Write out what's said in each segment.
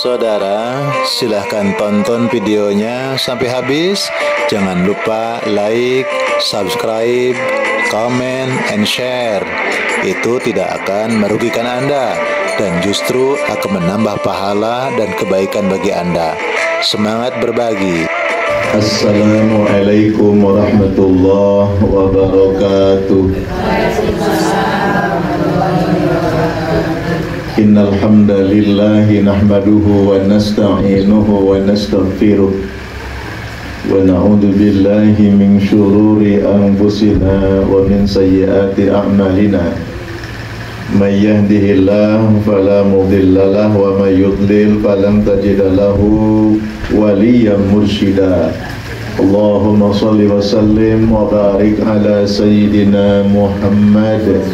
Saudara, silahkan tonton videonya sampai habis. Jangan lupa like, subscribe, comment, and share. Itu tidak akan merugikan Anda dan justru akan menambah pahala dan kebaikan bagi Anda. Semangat berbagi. Assalamualaikum warahmatullahi wabarakatuh. Innal hamdalillahi nahmaduhu wa nasta'inuhu wa nastaghfiruh wa na'udzu billahi min shururi anfusina wa min sayyiati a'malina. May yahdihillahu fala mudilla lahu wa may yudlil falan tajida lahu waliyan mursyida. Allahumma shalli wa sallim wa barik ala sayyidina Muhammad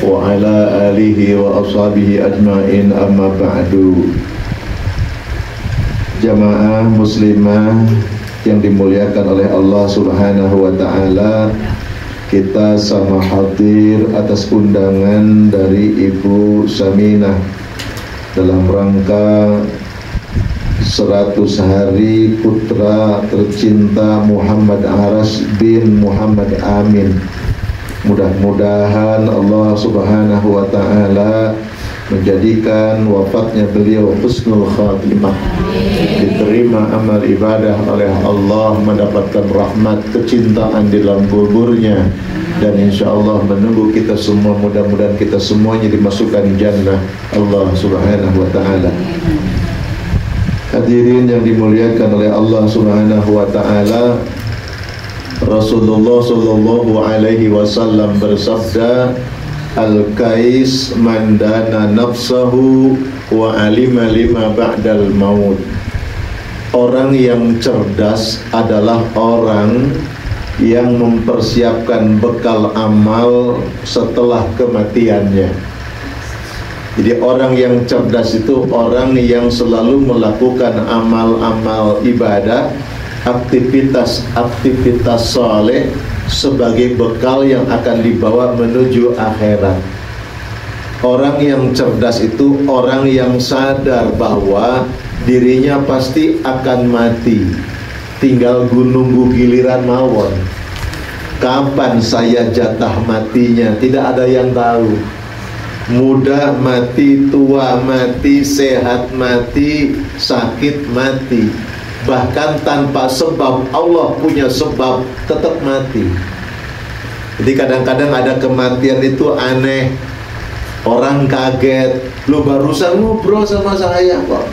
wa ala alihi wa ashabihi ajma'in, amma ba'du. Jamaah muslimah yang dimuliakan oleh Allah Subhanahu wa ta'ala, kita sama hadir atas undangan dari Ibu Saminah dalam rangka 100 hari putra tercinta Muhammad Aras bin Muhammad Amin. Mudah-mudahan Allah Subhanahu wa ta'ala menjadikan wafatnya beliau husnul khatimah, diterima amal ibadah oleh Allah, mendapatkan rahmat kecintaan di dalam kuburnya, dan insya Allah menunggu kita semua. Mudah-mudahan kita semuanya dimasukkan jannah Allah Subhanahu wa ta'ala. Hadirin yang dimuliakan oleh Allah Subhanahu wa ta'ala, Rasulullah sallallahu alaihi wasallam bersabda, Al-Kais man dana nafsahu wa alima lima ba'dal maut. Orang yang cerdas adalah orang yang mempersiapkan bekal amal setelah kematiannya. Jadi orang yang cerdas itu orang yang selalu melakukan amal-amal ibadah, aktivitas soleh sebagai bekal yang akan dibawa menuju akhirat. Orang yang cerdas itu orang yang sadar bahwa dirinya pasti akan mati, tinggal nunggu giliran mawon. Kapan saya jatah matinya tidak ada yang tahu. Muda mati, tua mati, sehat mati, sakit mati. Bahkan tanpa sebab, Allah punya sebab, tetap mati. Jadi kadang-kadang ada kematian itu aneh, orang kaget, lu barusan ngobrol sama saya kok.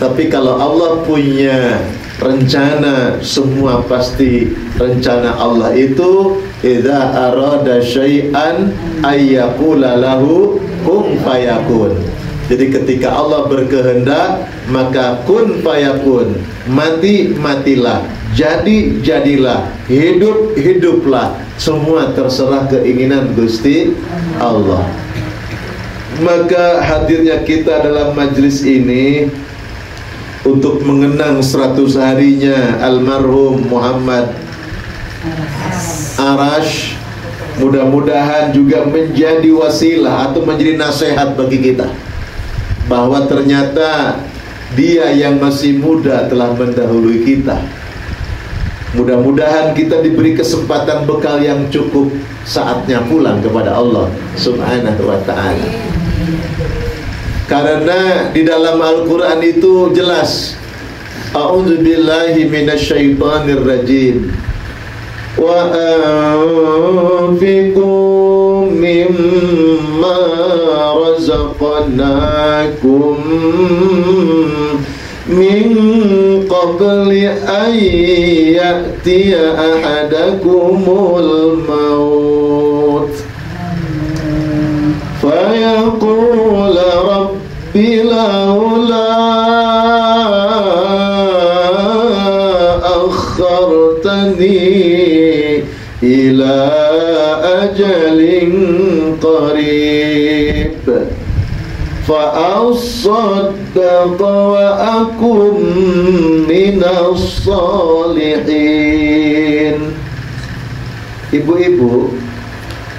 Tapi kalau Allah punya rencana, semua pasti rencana Allah itu idza arada syai'an ayyaqula lahu kun fayakun. Jadi ketika Allah berkehendak, maka kun fayakun, mati matilah, jadi jadilah, hidup hiduplah. Semua terserah keinginan Gusti Allah. Maka hadirnya kita dalam majlis ini untuk mengenang 100 harinya almarhum Muhammad Arash, mudah-mudahan juga menjadi wasilah atau menjadi nasihat bagi kita bahwa ternyata dia yang masih muda telah mendahului kita. Mudah-mudahan kita diberi kesempatan bekal yang cukup saatnya pulang kepada Allah Subhanahu wa ta'ala. Karena di dalam Al-Quran itu jelas, A'udzubillahi minasyaitonir rajim, wa anfiqu mimma razaqnakum min qabli an ya'tiya ahadakumul maut fayaqula rabbi laula akhartani ila ajalin qarib fa'asaddaqa wa akum minas salihin. Ibu-ibu,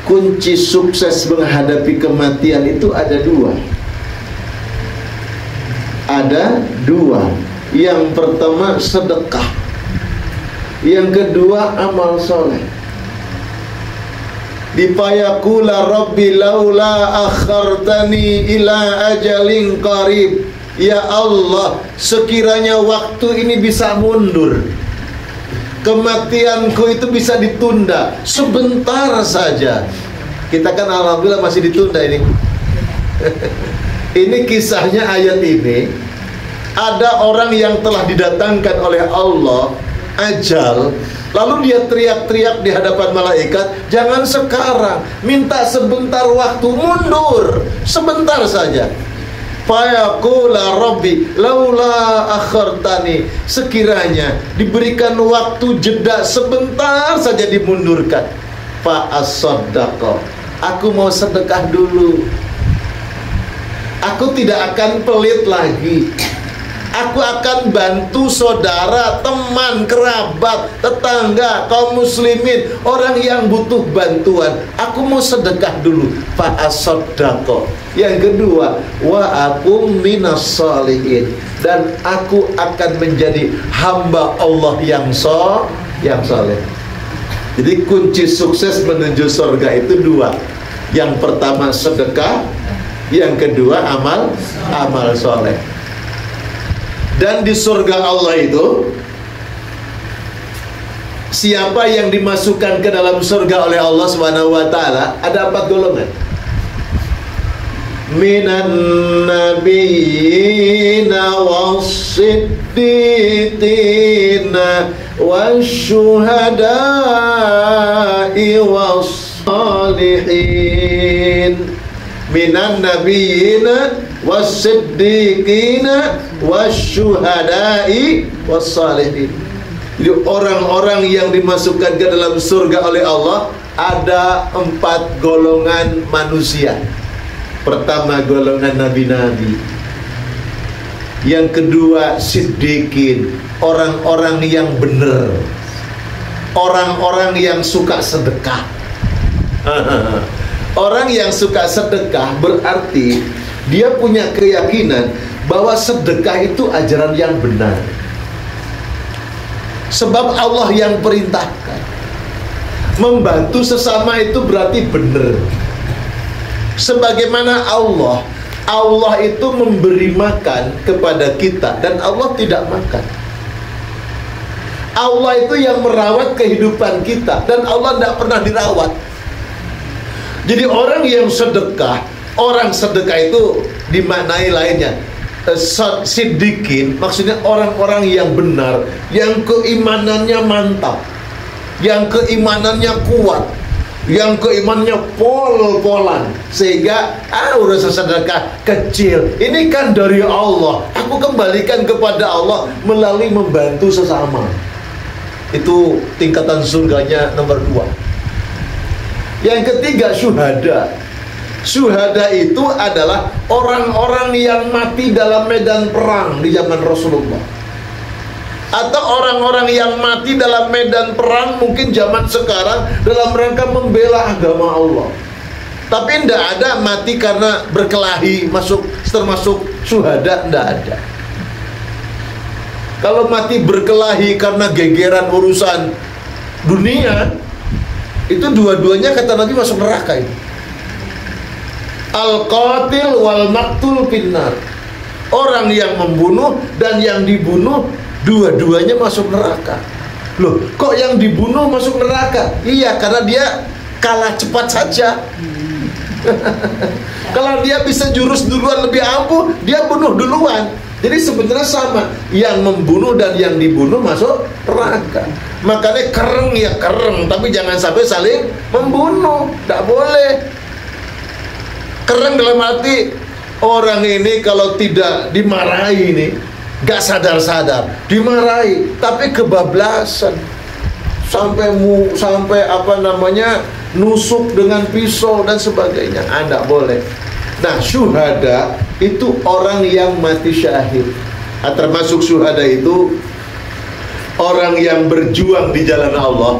kunci sukses menghadapi kematian itu ada dua. ada dua. Yang pertama sedekah, yang kedua amal soleh. Dipayakula Rabbi laula akhartani ila ajalin qarib. Ya Allah, sekiranya waktu ini bisa mundur, kematianku itu bisa ditunda sebentar saja. Kita kan alhamdulillah masih ditunda ini. Ini kisahnya ayat ini. Ada orang yang telah didatangkan oleh Allah ajal, lalu dia teriak-teriak di hadapan malaikat, jangan sekarang, minta sebentar waktu, mundur sebentar saja. Fayaqula Rabbi laula akhartani, sekiranya diberikan waktu jeda sebentar saja dimundurkan, fa as-saddaqa, aku mau sedekah dulu. Aku tidak akan pelit lagi. Aku akan bantu saudara, teman, kerabat, tetangga, kaum muslimin, orang yang butuh bantuan. Aku mau sedekah dulu. Fa as-saddaqa. Yang kedua, wa akum minas sholihin, dan aku akan menjadi hamba Allah yang soleh. Jadi kunci sukses menuju surga itu dua. Yang pertama sedekah, yang kedua amal soleh. Dan di surga Allah itu, siapa yang dimasukkan ke dalam surga oleh Allah Subhanahu wa taala, ada 4 golongan. Minan nabiyina was-siddiqina wasyuhada'i was-salihin. Minan nabiyina was-siddiqina wasyuhada'i was-salihin. Jadi orang-orang yang dimasukkan ke dalam surga oleh Allah ada 4 golongan manusia. Pertama golongan nabi-nabi, yang kedua siddiqin, orang-orang yang benar, orang-orang yang suka sedekah. Orang yang suka sedekah berarti dia punya keyakinan bahwa sedekah itu ajaran yang benar, sebab Allah yang perintahkan. Membantu sesama itu berarti benar. Sebagaimana Allah itu memberi makan kepada kita, dan Allah tidak makan. Allah itu yang merawat kehidupan kita, dan Allah tidak pernah dirawat. Jadi orang yang sedekah, orang sedekah itu dimaknai lainnya. Siddiqin maksudnya orang-orang yang benar, yang keimanannya mantap, yang keimanannya kuat, yang keimanannya pol-polan, sehingga urusan sedekah kecil, ini kan dari Allah, aku kembalikan kepada Allah melalui membantu sesama. Itu tingkatan surganya nomor 2. Yang ketiga syuhada. Syuhada itu adalah orang-orang yang mati dalam medan perang di zaman Rasulullah, atau orang-orang yang mati dalam medan perang mungkin zaman sekarang dalam rangka membela agama Allah. Tapi tidak ada mati karena berkelahi termasuk syuhada, tidak ada. Kalau mati berkelahi karena gegeran urusan dunia, itu dua-duanya kata Nabi masuk neraka itu. Al-qatil wal maktul finnar. Orang yang membunuh dan yang dibunuh, dua-duanya masuk neraka. Loh, kok yang dibunuh masuk neraka? Iya, karena dia kalah cepat saja. Kalau dia bisa jurus duluan lebih ampuh, dia bunuh duluan. Jadi sebenarnya sama, yang membunuh dan yang dibunuh masuk neraka. Makanya kereng ya kereng, tapi jangan sampai saling membunuh, tidak boleh. Kereng dalam arti orang ini kalau tidak dimarahi ini, gak sadar-sadar, dimarahi, tapi kebablasan, sampai nusuk dengan pisau dan sebagainya, tidak boleh. Nah, syuhada itu orang yang mati syahid. Termasuk syuhada itu orang yang berjuang di jalan Allah.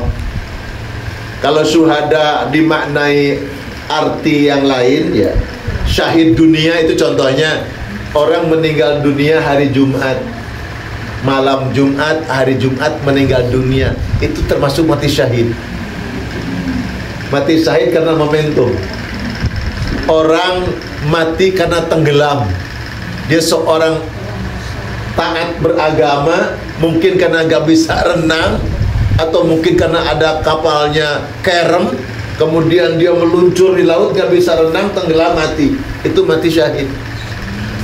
Kalau syuhada dimaknai arti yang lain, ya syahid dunia itu contohnya orang meninggal dunia hari Jumat, malam Jumat, hari Jumat meninggal dunia, itu termasuk mati syahid. Mati syahid karena momentum. Orang mati karena tenggelam. Dia seorang taat beragama, mungkin karena gak bisa renang, atau mungkin karena ada kapalnya kerem, kemudian dia meluncur di laut, gak bisa renang, tenggelam, mati. Itu mati syahid.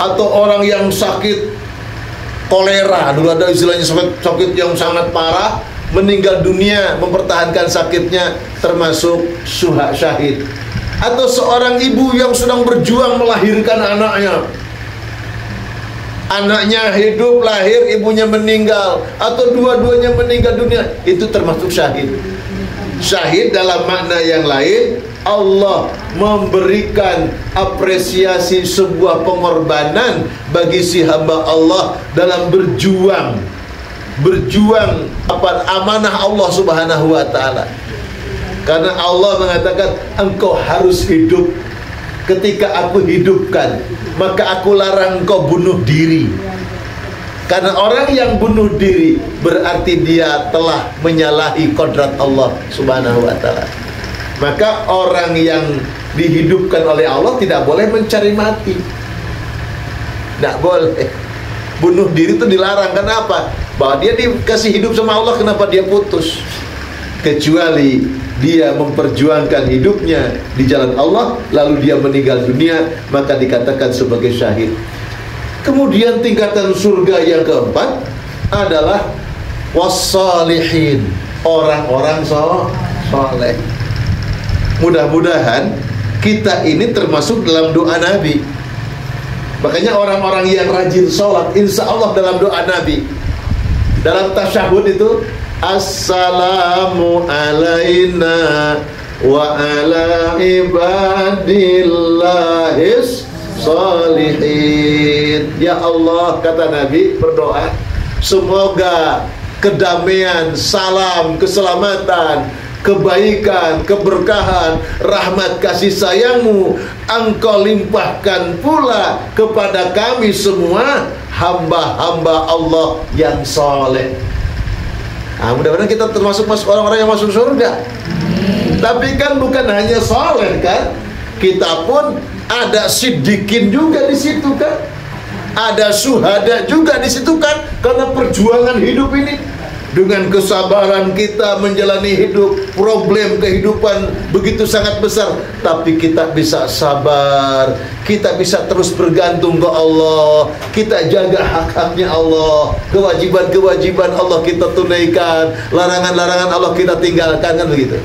Atau orang yang sakit kolera, dulu ada istilahnya sakit yang sangat parah, meninggal dunia mempertahankan sakitnya, termasuk syahid. Atau seorang ibu yang sedang berjuang melahirkan anaknya, anaknya hidup, lahir, ibunya meninggal, atau dua-duanya meninggal dunia, itu termasuk syahid. Syahid dalam makna yang lain, Allah memberikan apresiasi sebuah pengorbanan bagi si hamba Allah dalam berjuang amanah Allah Subhanahu wa ta'ala. Karena Allah mengatakan, engkau harus hidup ketika aku hidupkan, maka aku larang engkau bunuh diri. Karena orang yang bunuh diri berarti dia telah menyalahi kodrat Allah Subhanahu wa ta'ala. Maka orang yang dihidupkan oleh Allah tidak boleh mencari mati. Tidak boleh. Bunuh diri itu dilarang. Kenapa? Bahwa dia dikasih hidup sama Allah, kenapa dia putus? Kecuali dia memperjuangkan hidupnya di jalan Allah, lalu dia meninggal dunia, maka dikatakan sebagai syahid. Kemudian tingkatan surga yang keempat adalah wassalihin, orang-orang soleh. Mudah-mudahan kita ini termasuk dalam doa Nabi. Makanya orang-orang yang rajin sholat, insya Allah dalam doa Nabi, dalam tasyahud itu, assalamu alaina wa ala ibadillahis sholihin. Ya Allah, kata Nabi berdoa, semoga kedamaian, salam, keselamatan, kebaikan, keberkahan, rahmat kasih sayangmu engkau limpahkan pula kepada kami semua hamba-hamba Allah yang soleh. Nah, mudah-mudahan kita termasuk orang-orang yang masuk surga. Tapi kan bukan hanya soleh kan, kita pun ada siddiqin juga di situ kan, ada syuhada juga di situ kan, karena perjuangan hidup ini. Dengan kesabaran kita menjalani hidup, problem kehidupan begitu sangat besar, tapi kita bisa sabar, kita bisa terus bergantung ke Allah, kita jaga hak-haknya Allah, kewajiban-kewajiban Allah kita tunaikan, larangan-larangan Allah kita tinggalkan, kan begitu.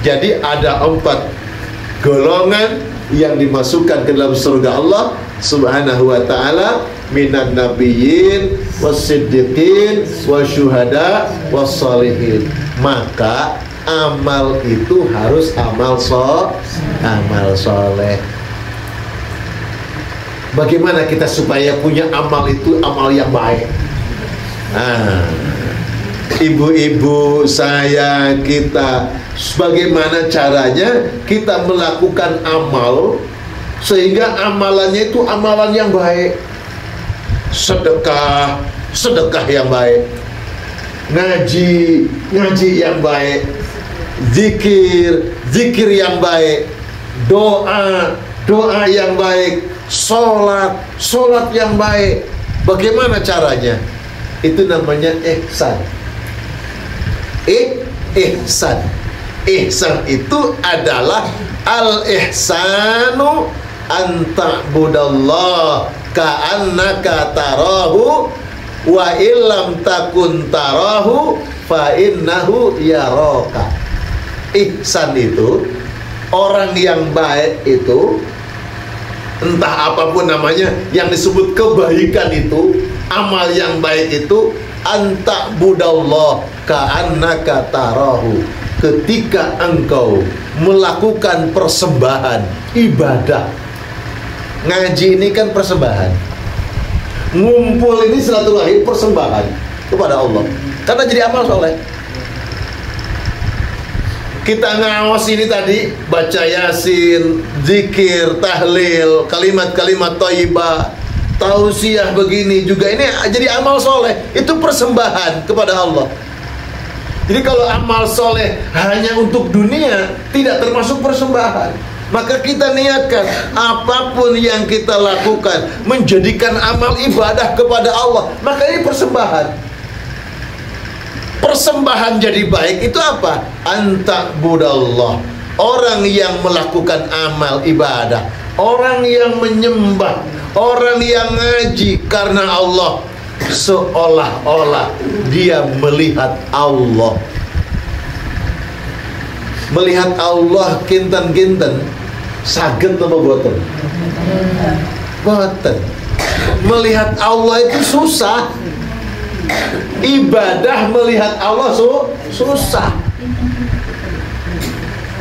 Jadi ada 4 golongan yang dimasukkan ke dalam surga Allah Subhanahu wa ta'ala, minan nabiyyin wassiddiqin wasyuhada wassalihin. Maka amal itu harus amal soleh. Bagaimana kita supaya punya amal itu amal yang baik? Ibu-ibu saya, kita, bagaimana caranya kita melakukan amal sehingga amalannya itu amalan yang baik? Sedekah yang baik, ngaji yang baik, zikir yang baik, doa yang baik, sholat yang baik. Bagaimana caranya? Itu namanya ihsan. Ihsan itu adalah al-ihsanu anta'budallah ka'annaka tarahu wa illam takun tarahu fa innahu yaraka. Ihsan itu, orang yang baik itu, entah apapun namanya, yang disebut kebaikan itu, amal yang baik itu, anta'budallah ka'annaka tarahu, ketika engkau melakukan persembahan ibadah. Ngaji ini kan persembahan, ngumpul ini silaturahim persembahan kepada Allah, karena jadi amal soleh. kita ngawas ini tadi, baca yasin, zikir, tahlil, kalimat-kalimat thayyibah, tausiah begini juga, ini jadi amal soleh, itu persembahan kepada Allah. Jadi kalau amal soleh hanya untuk dunia, tidak termasuk persembahan. Maka kita niatkan apapun yang kita lakukan menjadikan amal ibadah kepada Allah, maka ini persembahan. Persembahan jadi baik itu apa? Antakbudallah. Orang yang melakukan amal ibadah, orang yang menyembah, orang yang ngaji karena Allah, seolah-olah dia melihat Allah. Melihat Allah kinten-kinten saged apa boten? Boten. Melihat Allah itu susah. Ibadah melihat Allah susah.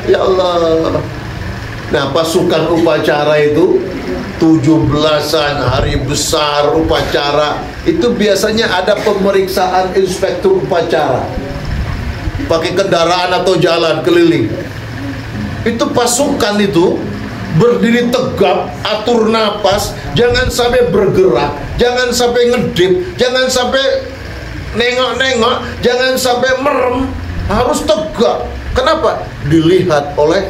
Ya Allah. Nah, pasukan upacara itu 17-an hari besar upacara, itu biasanya ada pemeriksaan inspektur upacara, pakai kendaraan atau jalan keliling. Itu pasukan itu berdiri tegap, atur napas, jangan sampai bergerak, jangan sampai ngedip, jangan sampai nengok-nengok, jangan sampai merem, harus tegak. Kenapa? Dilihat oleh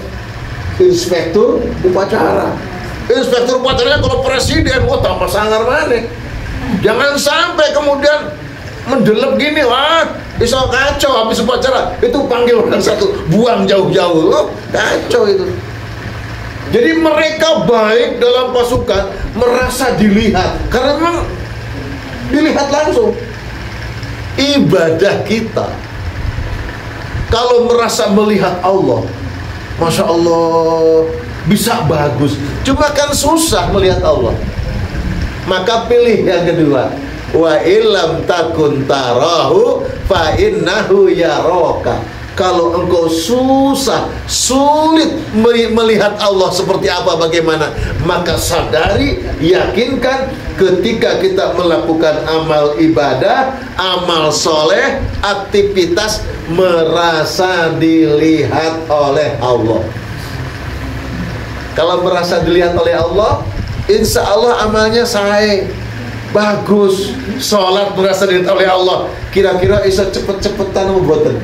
inspektur upacara. Inspektur upacaranya kalau presiden, wah tambah sangar mana. Jangan sampai kemudian mendelep gini, wah bisa kacau habis upacara. Itu panggil orang satu, buang jauh-jauh. Oh, kacau itu. Jadi mereka baik dalam pasukan, merasa dilihat, karena memang dilihat langsung. Ibadah kita kalau merasa melihat Allah, Masya Allah, bisa bagus. Cuma kan susah melihat Allah. Maka pilih yang kedua, wa illam takun tarahu fa innahu yaraka. Kalau engkau susah, sulit melihat Allah seperti apa, bagaimana, maka sadari, yakinkan ketika kita melakukan amal ibadah, amal soleh, aktivitas, merasa dilihat oleh Allah. Kalau merasa dilihat oleh Allah, insya Allah amalnya sahih, bagus. Sholat merasa dilihat oleh Allah, kira-kira bisa cepet-cepetan membuatan.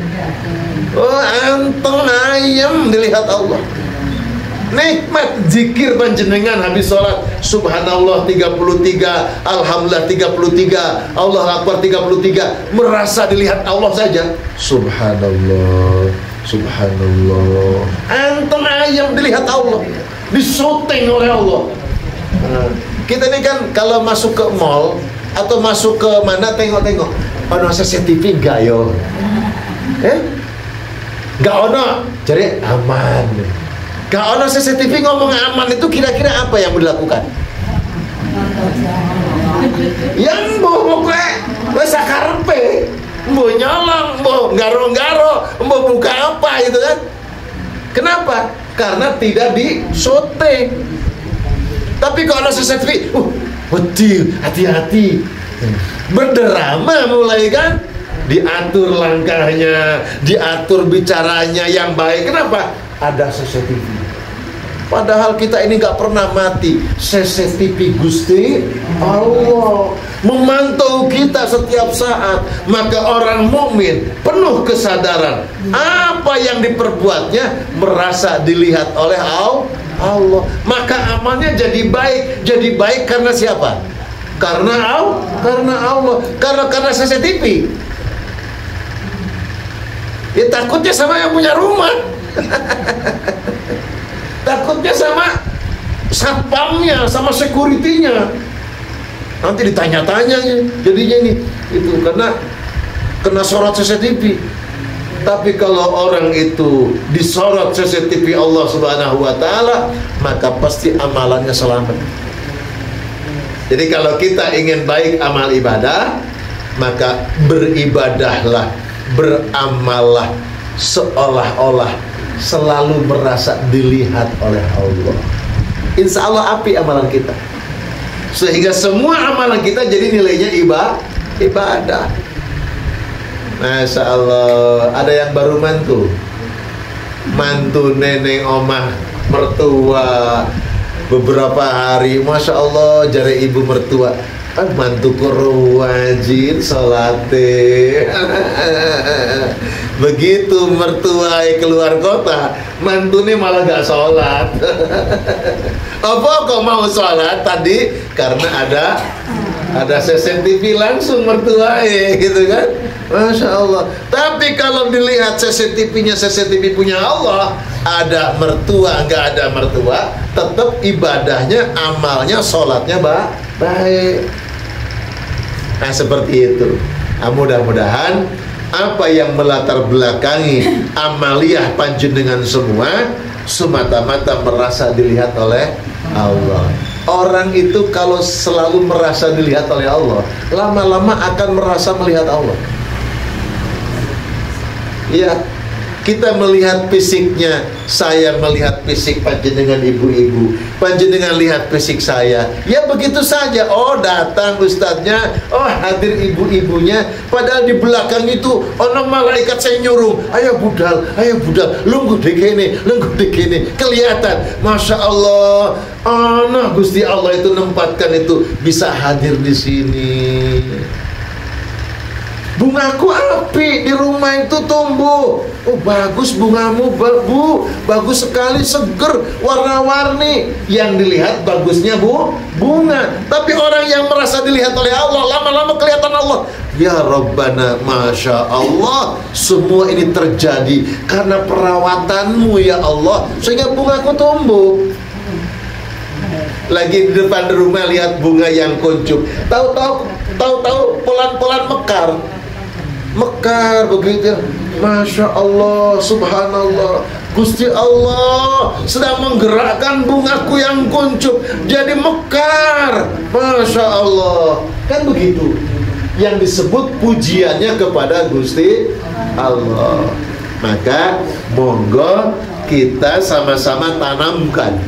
Oh, anteng ayam dilihat Allah. Nikmat zikir panjenengan habis sholat, subhanallah 33, alhamdulillah 33, Allah akbar 33, merasa dilihat Allah saja. Subhanallah, subhanallah. Anteng ayam dilihat Allah, disyuting oleh Allah. Nah, kita ini kan kalau masuk ke mall atau masuk ke mana, tengok-tengok, ono CCTV enggak yo? Gak ono, jadi aman. Gak ono CCTV ngomong aman, itu kira-kira apa yang mau dilakukan? Yang mau wes akarepe, mau nyolong, mau garo-garo, mau buka apa gitu kan? Kenapa? Karena tidak di-syuting. Tapi kalau CCTV, hati-hati, berderama mulai kan? Diatur langkahnya, diatur bicaranya yang baik. Kenapa? Ada CCTV. Padahal kita ini gak pernah mati. CCTV Gusti Allah memantau kita setiap saat. Maka orang mukmin penuh kesadaran, apa yang diperbuatnya merasa dilihat oleh Allah. Maka amalnya jadi baik. Jadi baik karena siapa? Karena Allah. Karena CCTV. Ya takutnya sama yang punya rumah. Takutnya sama satpamnya, sama security-nya. Nanti ditanya-tanya jadinya nih. Itu karena kena sorot CCTV. Tapi kalau orang itu disorot CCTV Allah Subhanahu wa taala, maka pasti amalannya selamat. Jadi kalau kita ingin baik amal ibadah, maka beribadahlah, beramallah seolah-olah selalu merasa dilihat oleh Allah. Insya Allah api amalan kita, sehingga semua amalan kita jadi nilainya ibadah. Masya Allah. Ada yang baru mantu, mantu neneng omah mertua beberapa hari, masya Allah, jare ibu mertua, mantu kuru wajib salate. Begitu mertua keluar kota, mantune malah gak sholat. Apa kok mau sholat tadi? Karena ada CCTV langsung mertua gitu kan. Masya Allah. Tapi kalau dilihat CCTV-nya CCTV punya Allah, ada mertua nggak ada mertua, tetap ibadahnya, amalnya, sholatnya baik. Nah seperti itu. Nah, mudah-mudahan apa yang melatar belakangi amaliyah panjenengan semua semata-mata merasa dilihat oleh Allah. Orang itu kalau selalu merasa dilihat oleh Allah, lama-lama akan merasa melihat Allah. Ya, kita melihat fisiknya, saya melihat fisik panjenengan ibu-ibu, panjenengan lihat fisik saya, ya begitu saja. Oh datang ustadznya, oh hadir ibu-ibunya, padahal di belakang itu ono malaikat saya nyuruh, ayo budal, lungguh dekene, kelihatan, masya Allah, ono Gusti Allah itu nempatkan itu bisa hadir di sini. Bungaku api di rumah itu tumbuh. Oh bagus bungamu Bu, bagus sekali, seger, warna-warni. Yang dilihat bagusnya bunga. Tapi orang yang merasa dilihat oleh Allah, lama-lama kelihatan Allah. Ya Rabbana, masya Allah, semua ini terjadi karena perawatanmu ya Allah, sehingga bungaku tumbuh. Lagi di depan rumah lihat bunga yang kuncup, tahu-tahu pelan-pelan mekar begitu. Masya Allah, subhanallah, Gusti Allah sedang menggerakkan bungaku yang kuncup jadi mekar. Masya Allah, kan begitu yang disebut pujiannya kepada Gusti Allah. Maka monggo kita sama-sama tanamkan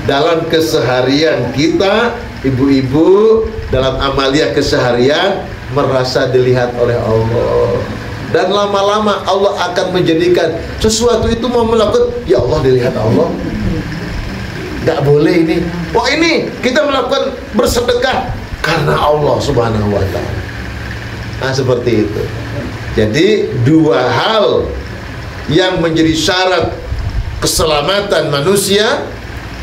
dalam keseharian kita, ibu-ibu, dalam amalia keseharian, merasa dilihat oleh Allah. Dan lama-lama Allah akan menjadikan sesuatu itu mau melakukan, ya Allah dilihat Allah. Gak boleh ini. Oh ini kita melakukan bersedekah karena Allah subhanahu wa ta'ala. Nah seperti itu. Jadi dua hal yang menjadi syarat keselamatan manusia,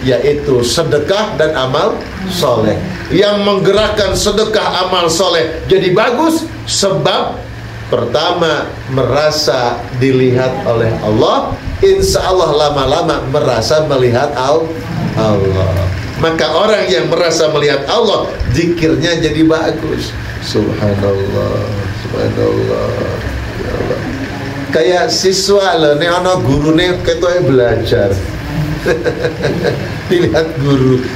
yaitu sedekah dan amal soleh. Yang menggerakkan sedekah amal soleh jadi bagus, sebab pertama merasa dilihat oleh Allah, insya Allah lama-lama merasa melihat Allah. Maka orang yang merasa melihat Allah, zikirnya jadi bagus. Subhanallah, subhanallah, ya Allah. Kayak siswa loh, nih ana gurune ketoke belajar. Dilihat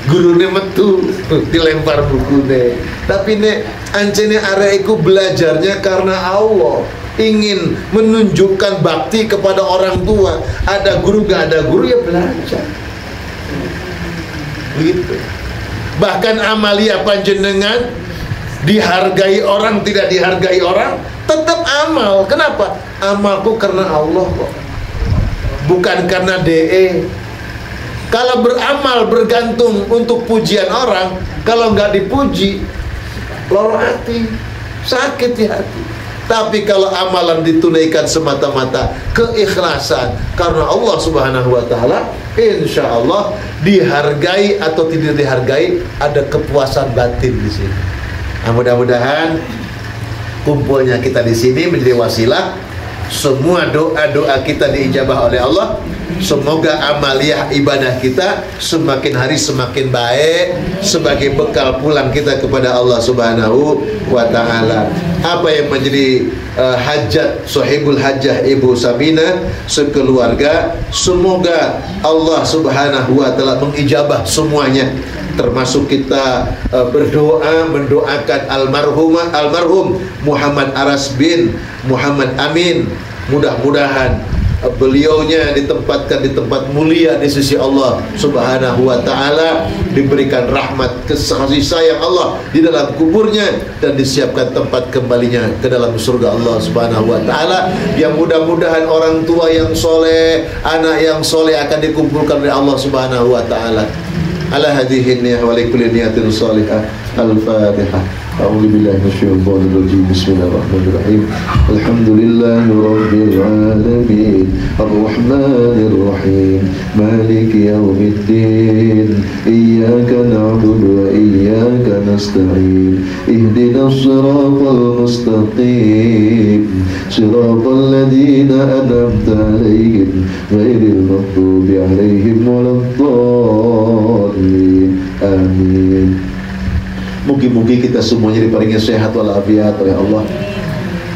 gurune metu dilempar bukune, tapi nek ancene arek iku belajarnya karena Allah, ingin menunjukkan bakti kepada orang tua. Ada guru gak ada guru ya belajar begitu. Bahkan amalia panjenengan dihargai orang tidak dihargai orang, tetap amal. Kenapa? Amalku karena Allah kok, bukan karena DE. Kalau beramal bergantung untuk pujian orang, kalau nggak dipuji, loro hati, sakit di hati. Tapi kalau amalan ditunaikan semata-mata keikhlasan karena Allah subhanahu wa ta'ala, insya Allah dihargai atau tidak dihargai, ada kepuasan batin di sini. Nah, mudah-mudahan kumpulnya kita di sini menjadi wasilah semua doa-doa kita diijabah oleh Allah. Semoga amaliyah ibadah kita semakin hari semakin baik, sebagai bekal pulang kita kepada Allah subhanahu wa ta'ala. Apa yang menjadi hajat sahibul hajah Ibu Sabina sekeluarga, semoga Allah subhanahu wa ta'ala mengijabah semuanya. Termasuk kita berdoa mendoakan almarhum Muhammad Aras bin Muhammad Amin. Mudah-mudahan beliaunya ditempatkan di tempat mulia di sisi Allah Subhanahu wa taala, diberikan rahmat kasih sayang Allah di dalam kuburnya, dan disiapkan tempat kembalinya ke dalam surga Allah Subhanahu wa taala, yang mudah-mudahan orang tua yang soleh, anak yang soleh akan dikumpulkan oleh Allah Subhanahu wa taala. Ala hadhihi niyyah wa likulli niyatin salihah. Al-Fatihah. أعوذ بالله من الشيطان الرجيم بسم الله الرحمن الرحيم الحمد لله رب العالمين الرحمن الرحيم مالك يوم الدين إياك نعبد وإياك نستعين اهدنا الصراط المستقيم صراط الذين أنعمت عليهم غير المغضوب عليهم ولا الضالين آمين. Mugi-mugi kita semuanya diparingi sehat walafiat oleh Allah,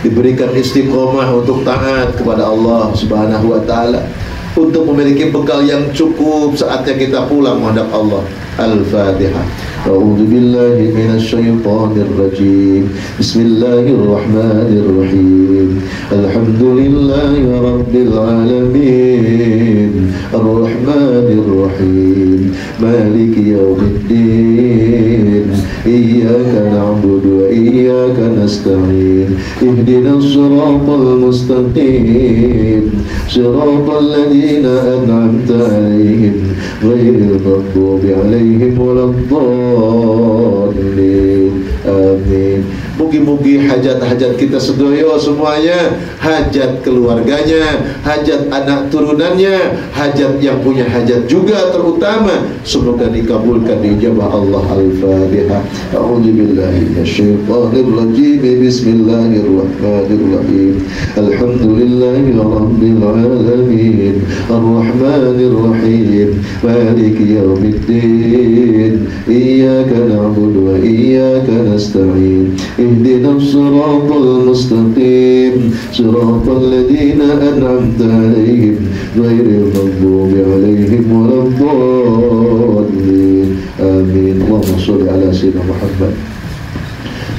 diberikan istiqomah untuk taat kepada Allah Subhanahu wa taala, untuk memiliki bekal yang cukup saatnya kita pulang menghadap Allah. Al-Fatihah. A'udzu billahi minasy syaithanir rajim. Bismillahirrahmanirrahim. Alhamdulillahi rabbil alamin. Ar-Rahmanir Rahim. Maliki yaumiddin. Iyyaka na'budu wa iyyaka nasta'in. Ihdinas siratal mustaqim. Siratal ladzina an'amta 'alaihim ghairil maghdubi 'alaihim waladdallin. Amin. Mugi-mugi hajat-hajat kita sedoyo semuanya, hajat keluarganya, hajat anak turunannya, hajat yang punya hajat juga terutama, semoga dikabulkan, diijabah Allah. Al-Fatihah. A'udzu billahi minasyaitonir rajim. Bismillahirrahmanirrahim. Alhamdulillahi rabbil alamin. Ar-Rahmanir Rahim. Maliki yaumiddin. Iyyaka na'budu wa iyyaka nasta'in. اهدنا الصراط المستقيم صراط الذين أنعمت عليهم غير المغضوب عليهم ولا الضالين آمين. اللهم صل على سيدنا محمد.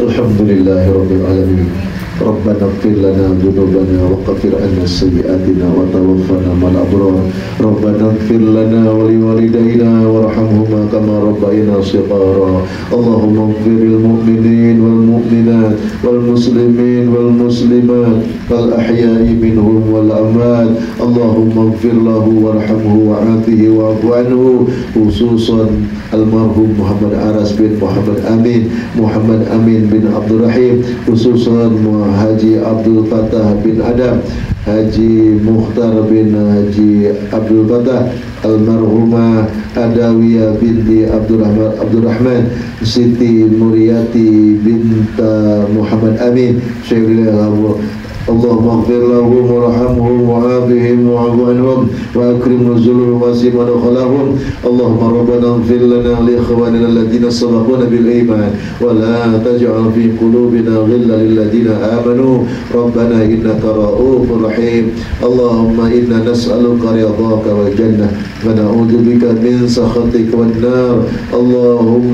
الحمد لله رب العالمين. ربنا اغفر لنا ذنوبنا وكفر عنا سيئاتنا وتوفنا مع الأبرار. ربنا اغفر لنا ولوالدينا وارحمهما كما ربينا صغارا. اللهم اغفر للمؤمنين والمؤمنات والمسلمين والمسلمات الأحياء منهم والأموات. اللهم اغفر له وارحمه وعافه واعف عنه، خصوصا المرحوم محمد Aras bin Muhammad Amin, Muhammad Amin bin Abdul Rahim, khususan Haji Abdul Fattah bin Adam, Haji Mukhtar bin Haji Abdul Fattah, almarhumah Adawiyah binti Abdul Rahman, Siti Muriati binta Muhammad Amin. اللهم اغفر لهم وارحمهم وعافهم واعف عنهم واكرم نزلهم واسع مدخلهم. اللهم ربنا اغفر لنا لاخواننا الذين سبقونا بالايمان ولا تجعل في قلوبنا غلا للذين امنوا ربنا انك رؤوف رحيم. اللهم انا نسالك رضاك والجنه ونعوذ بك من سخطك والنار. اللهم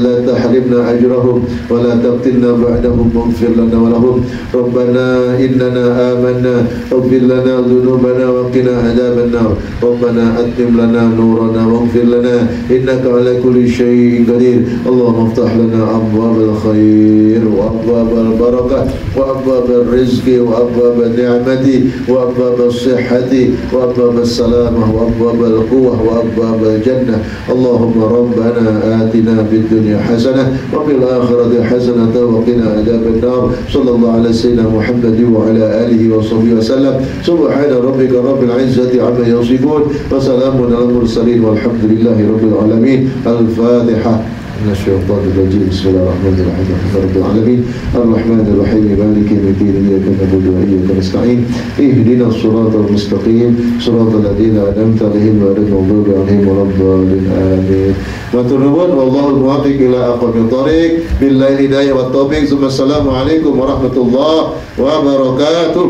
لا تحرمنا اجرهم ولا تفتنا بعدهم واغفر لنا ولهم. ربنا إننا آمنا اغفر لنا ذنوبنا وقنا عذاب النار. ربنا أتم لنا نورنا واغفر لنا إنك على كل شيء قدير. اللهم افتح لنا أبواب الخير وأبواب البركة وأبواب الرزق وأبواب النعمة وأبواب الصحة وأبواب السلامة وأبواب القوة وأبواب الجنة. اللهم ربنا آتنا في الدنيا حسنة وفي الآخرة حسنة وقنا عذاب النار. صلى الله على سيدنا محمد وعلى آله وصحبه وسلم. سبحان ربك رب العزة عما يصفون وسلام على المرسلين والحمد لله رب العالمين. الفاتحة. من الشيطان الرجيم. بسم الله الرحمن الرحيم. الحمد لله رب العالمين الرحمن الرحيم مالك يوم الدين إياك نعبد وإياك نستعين اهدنا الصراط المستقيم صراط الذين أنعمت عليهم غير المغضوب عليهم ولا الضالين آمين. Matur nuwun wallahul muwaffiq ila aqwamit thoriq billahi hidayah wat taufiq. Assalamualaikum warahmatullahi wabarakatuh.